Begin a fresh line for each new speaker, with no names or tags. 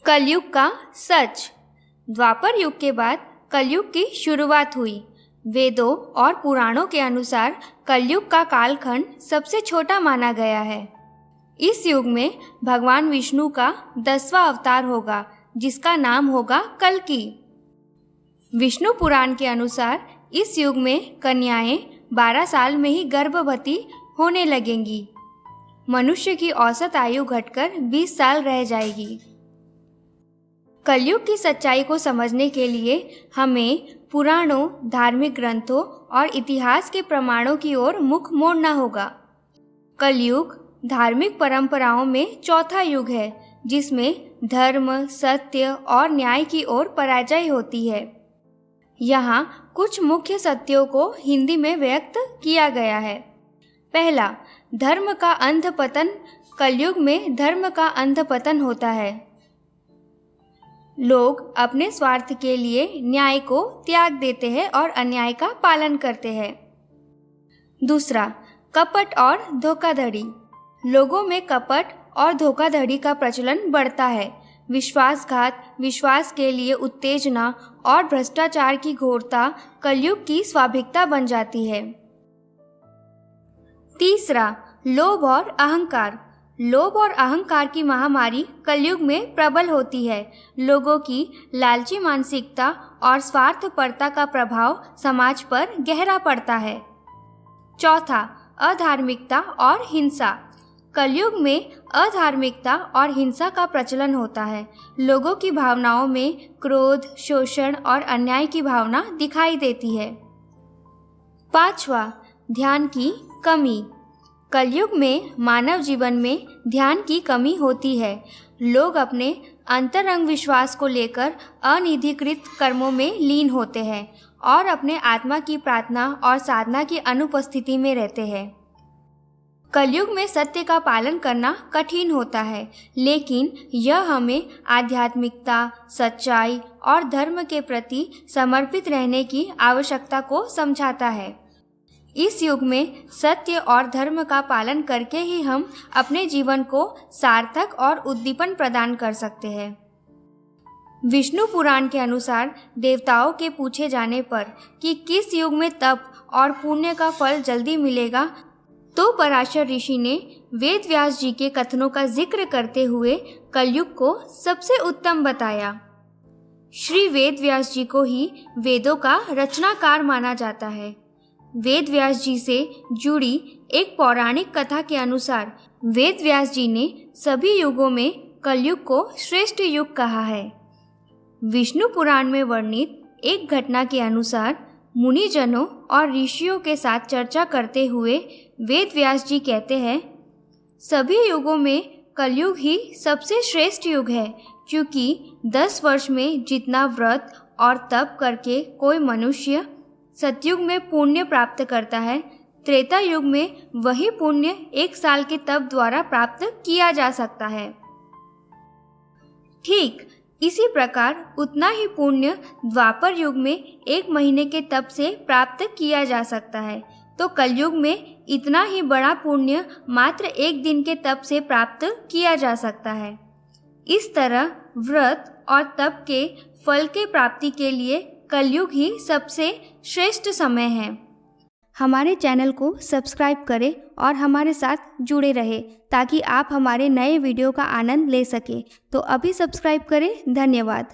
कलयुग का सच। द्वापर युग के बाद कलयुग की शुरुआत हुई। वेदों और पुराणों के अनुसार कलयुग का कालखंड सबसे छोटा माना गया है। इस युग में भगवान विष्णु का 10वां अवतार होगा, जिसका नाम होगा कल्कि। विष्णु पुराण के अनुसार इस युग में कन्याएं 12 साल में ही गर्भवती होने लगेंगी। मनुष्य की औसत आयु घटकर 20 साल रह जाएगी। कलयुग की सच्चाई को समझने के लिए हमें पुराणों, धार्मिक ग्रंथों और इतिहास के प्रमाणों की ओर मुख मोड़ना होगा। कलयुग धार्मिक परंपराओं में चौथा युग है, जिसमें धर्म, सत्य और न्याय की ओर पराजय होती है। यहाँ कुछ मुख्य सत्यों को हिंदी में व्यक्त किया गया है। पहला, धर्म का अंधपतन। कलयुग में धर्म का अंधपतन होता है। लोग अपने स्वार्थ के लिए न्याय को त्याग देते हैं और अन्याय का पालन करते हैं। दूसरा, कपट और धोखाधड़ी। लोगों में कपट और धोखाधड़ी का प्रचलन बढ़ता है। विश्वासघात, विश्वास के लिए उत्तेजना और भ्रष्टाचार की घोरता कलयुग की स्वाभाविकता बन जाती है। तीसरा, लोभ और अहंकार। लोभ और अहंकार की महामारी कलयुग में प्रबल होती है। लोगों की लालची मानसिकता और स्वार्थपरता का प्रभाव समाज पर गहरा पड़ता है। चौथा, अधार्मिकता और हिंसा। कलयुग में अधार्मिकता और हिंसा का प्रचलन होता है। लोगों की भावनाओं में क्रोध, शोषण और अन्याय की भावना दिखाई देती है। पांचवा, ध्यान की कमी। कलयुग में मानव जीवन में ध्यान की कमी होती है। लोग अपने अंतरंग विश्वास को लेकर अनिधिकृत कर्मों में लीन होते हैं और अपने आत्मा की प्रार्थना और साधना की अनुपस्थिति में रहते हैं। कलयुग में सत्य का पालन करना कठिन होता है, लेकिन यह हमें आध्यात्मिकता, सच्चाई और धर्म के प्रति समर्पित रहने की आवश्यकता को समझाता है। इस युग में सत्य और धर्म का पालन करके ही हम अपने जीवन को सार्थक और उद्दीपन प्रदान कर सकते हैं। विष्णु पुराण के अनुसार देवताओं के पूछे जाने पर कि किस युग में तप और पुण्य का फल जल्दी मिलेगा, तो पराशर ऋषि ने वेद व्यास जी के कथनों का जिक्र करते हुए कलयुग को सबसे उत्तम बताया। श्री वेद व्यास जी को ही वेदों का रचनाकार माना जाता है। वेद व्यास जी से जुड़ी एक पौराणिक कथा के अनुसार वेद व्यास जी ने सभी युगों में कलयुग को श्रेष्ठ युग कहा है। विष्णु पुराण में वर्णित एक घटना के अनुसार मुनिजनों और ऋषियों के साथ चर्चा करते हुए वेद व्यास जी कहते हैं, सभी युगों में कलयुग ही सबसे श्रेष्ठ युग है, क्योंकि 10 वर्ष में जितना व्रत और तप करके कोई मनुष्य सतयुग में पुण्य प्राप्त करता है, त्रेता युग में वही पुण्य 1 साल के तप द्वारा प्राप्त किया जा सकता है। ठीक इसी प्रकार उतना ही पुण्य द्वापर युग में 1 महीने के तप से प्राप्त किया जा सकता है, तो कलयुग में इतना ही बड़ा पुण्य मात्र 1 दिन के तप से प्राप्त किया जा सकता है। इस तरह व्रत और तप के फल के प्राप्ति के लिए कलयुग ही सबसे श्रेष्ठ समय है।
हमारे चैनल को सब्सक्राइब करें और हमारे साथ जुड़े रहें, ताकि आप हमारे नए वीडियो का आनंद ले सकें। तो अभी सब्सक्राइब करें। धन्यवाद।